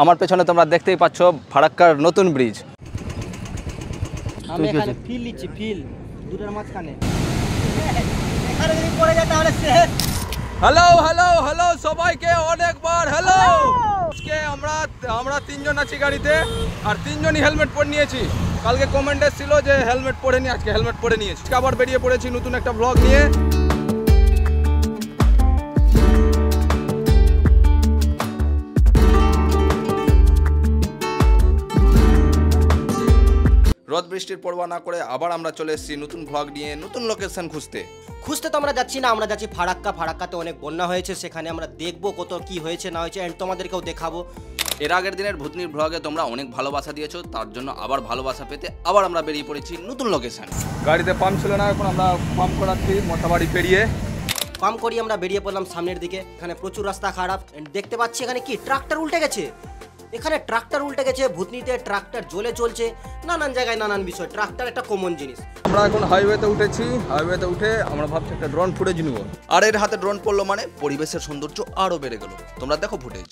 আমার পেছনে তোমরা দেখতেই পাচ্ছ ফারাক্কার নতুন ব্রিজ। আমি এখানে ফিল নিচ্ছি, ফিল দুটোর মাঝখানে এখানে যদি পড়ে যায় তাহলে শেষ। হ্যালো হ্যালো হ্যালো সবাইকে অনেকবার হ্যালো। আজকে আমরা তিনজন আছি গাড়িতে আর তিনজনই হেলমেট পরে নিয়েছি। কালকে কমেন্ট এসেছিল যে হেলমেট পরে নি, আজকে হেলমেট পরে নিয়েছি। আবার বেরিয়ে পড়েছি নতুন একটা ব্লগ নিয়ে। রোদ বৃষ্টির পরোয়া না করে আবার আমরা চলে এসেছি নতুন ব্লগ নিয়ে, নতুন লোকেশন খুঁজতে তো আমরা যাচ্ছি না, আমরা যাচ্ছি ফারাক্কা। ফারাক্কাতে অনেক বন্যা হয়েছে, সেখানে আমরা দেখবো কত কি হয়েছে না হয়েছে, এন্ড তোমাদেরকেও দেখাবো। এর আগের দিনের ভূতনির ব্লগে তোমরা অনেক ভালোবাসা দিয়েছো, তার জন্য আবার ভালোবাসা পেতে আবার আমরা বেরিয়ে পড়েছি নতুন লোকেশন। গাড়িতে পাম্প ছিল না, এখন আমরা পাম্প করাচ্ছি মোটাবাড়ি পেরিয়ে। পাম্প করি আমরা বেরিয়ে পড়লাম সামনের দিকে। এখানে প্রচুর রাস্তা খারাপ, দেখতে পাচ্ছি এখানে কি ট্রাক্টর উল্টে গেছে। এখানে ট্রাক্টর উল্টে গেছে, ভূতনিতে ট্রাক্টর জ্বলে চলছে, নানান জায়গায় নানান বিষয়। ট্রাক্টর একটা কমন জিনিস। আমরা এখন হাইওয়েতে উঠেছি, হাইওয়েতে উঠে আমরা ভাবছি একটা ড্রোন ফুটেজ নিব। আর এর হাতে ড্রোন পড়লো মানে পরিবেশের সৌন্দর্য আরো বেড়ে গেল। তোমরা দেখো ফুটেজ।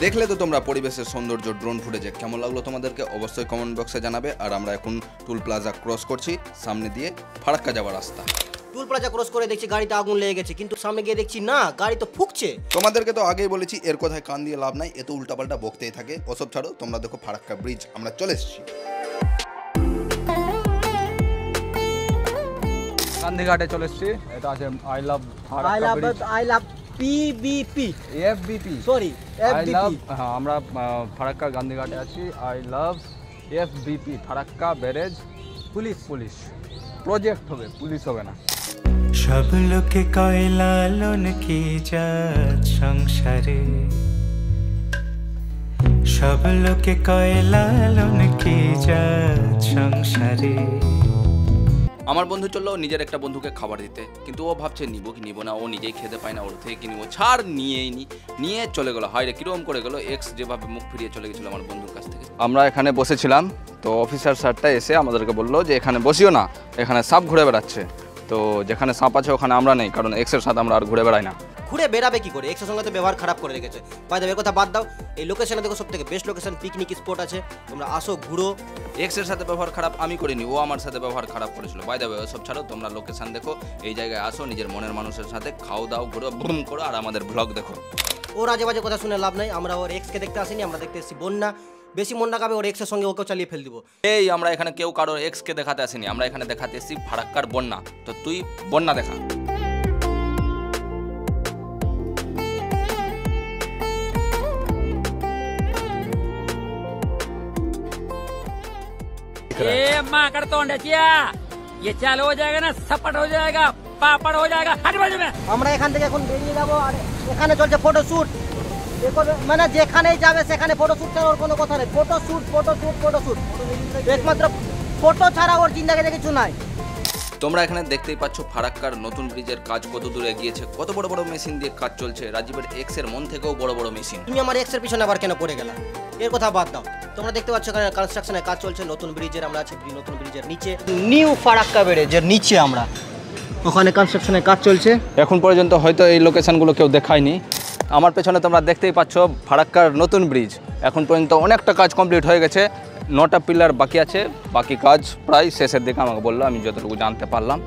দেখলে তো তোমরা পরিবেশের সৌন্দর্য ড্রোন ফুটেজে কেমন লাগলো তোমাদেরকে অবশ্যই কমেন্ট বক্সে জানাবে। আর আমরা এখন টুল প্লাজা ক্রস করছি, সামনে দিয়ে ফারাক্কা যাওয়ার রাস্তা। টুল প্লাজা ক্রস করে দেখছি গাড়িতে আগুন লেগে গেছে, কিন্তু সামনে গিয়ে দেখছি না, গাড়ি তো ফুকছে। তোমাদেরকে তো আগেই বলেছি এর কথায় কান দিয়ে লাভ নাই, এত উল্টাপাল্টা বকতেই থাকে। ওসব ছাড়ো, তোমরা দেখো ফারাক্কা ব্রিজ। আমরা চলে এসেছি গান্ধীঘাটে, চলে এসেছি। এটা আছে I love PBP FBP, sorry FBP. হ্যাঁ, আমরা ফারাক্কা গান্ধীঘাটে আছি। I love FBP, Farakka barrage police project হবে, পুলিশ হবে না। সব লোকে কয় লালন কি জাত সংসারে, সব লোকে কয় লালন কি জাত সংসারে। আমার বন্ধু চললো নিজের একটা বন্ধুকে খাবার দিতে, কিন্তু ও ভাবছে নিবো কি নিবো না, ও নিজেই খেতে পায় না, ওর থেকে কি নিবো, ছাড় নিয়ে চলে গেলো। হয় রে কিরকম করে গেলো, এক্স যেভাবে মুখ ফিরিয়ে চলে গেছিলো আমার বন্ধুর কাছ থেকে। আমরা এখানে বসেছিলাম, তো অফিসার স্যারটা এসে আমাদেরকে বললো যে এখানে বসিও না, এখানে সাপ ঘুরে বেড়াচ্ছে। তো যেখানে সাপ আছে ওখানে আমরা নেই, কারণ এক্সের সাথে আমরা আর ঘুরে বেড়াই না। ঘুরে বেড়াবে কি করে, এক্সের সঙ্গে তো ব্যবহার খারাপ করে রেখেছে। বাই দ্য ওয়ে, কথা বাদ দাও, এই লোকেশনে দেখো সব থেকে বেস্ট লোকেশন, পিকনিক স্পট আছে, তোমরা আসো ঘুরো। এক্সের সাথে ব্যবহার খারাপ আমি করিনি, ও আমার সাথে ব্যবহার খারাপ করেছিল। বাই দ্য ওয়ে, সব ছাড়ো, তোমরা লোকেশন দেখো, এই জায়গায় আসো, নিজের মনের মানুষের সাথে খাও দাও, ঘুরো, বুম করো, আর আমাদের ব্লগ দেখো। ওর আজে বাজে কথা শুনে লাভ নাই, আমরা ওর এক্সকে দেখতে আসিনি, আমরা দেখতে এসেছি বন্যা। বেশি মন রাখাবে, ওর এক্সের সঙ্গে ওকেও চালিয়ে ফেল দিব। এই আমরা এখানে কেউ কারোর এক্সকে দেখাতে আসিনি, আমরা এখানে দেখাতে এসেছি ফারাক্কার বন্যা। তো তুই বন্যা দেখা। ये माँ कर तो ये चालू हो जाएगा ना, सपट हो जाएगा, पापड़ हो जाएगा। हट बाजू में। আমরা এখান থেকে এখন বেরিয়ে যাবো, আর এখানে চলছে ফটোশুট। মানে যেখানেই যাবে সেখানে ফটোশুট ছাড়া ওর কোনো কথা নেই। ফটোশুট একমাত্র ফটো ছাড়া ওর জিন্দাগিতে কিছু নাই। তোমরা এখানে দেখতেই পাচ্ছ ফারাক্কার নতুন ব্রিজের কাজ কত দূরে এগিয়েছে, কত বড় বড় মেশিন দিয়ে কাজ চলছে। রাজীবের এক্স এর মন থেকেও বড় বড় মেশিন। তুমি আমার এক্সের পিছনে আবার কেন পড়ে গেলা, এর কথা বাদ দাও। তোমরা দেখতে পাচ্ছ এখানে কনস্ট্রাকশনের কাজ চলছে নতুন ব্রিজের। আমরা আছি নতুন ব্রিজের নিচে, নিউ ফারাক্কা ব্রিজের নিচে আমরা, ওখানে কনস্ট্রাকশনের কাজ চলছে। এখন পর্যন্ত হয়তো এই লোকেশনগুলো কেউ দেখায়নি। আমার পেছনে তোমরা দেখতেই পাচ্ছ ফারাক্কার নতুন ব্রিজ। এখন পর্যন্ত অনেকটা কাজ কমপ্লিট হয়ে গেছে, 9টা পিলার বাকি আছে, বাকি কাজ প্রায় শেষের দিকে আমাকে বললো, আমি যতটুকু জানতে পারলাম।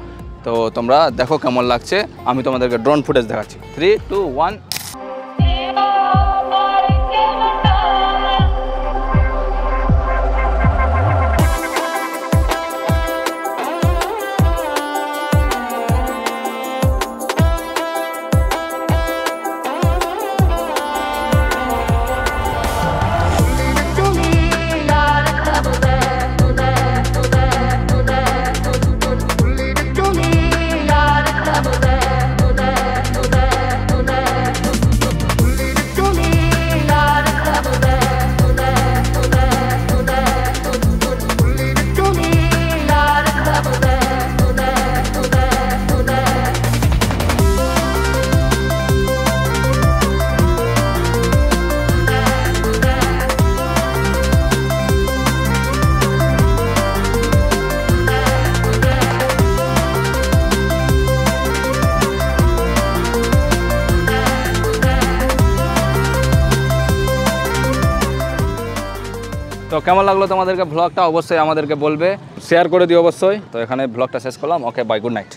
তো তোমরা দেখো কেমন লাগছে, আমি তোমাদেরকে ড্রোন ফুটেজ দেখাচ্ছি। 3, 2, 1। তো কেমন লাগলো তোমাদেরকে ব্লগটা অবশ্যই আমাদেরকে বলবে, শেয়ার করে দিও অবশ্যই। তো এখানে ব্লগটা শেষ করলাম। Okay bye, good night.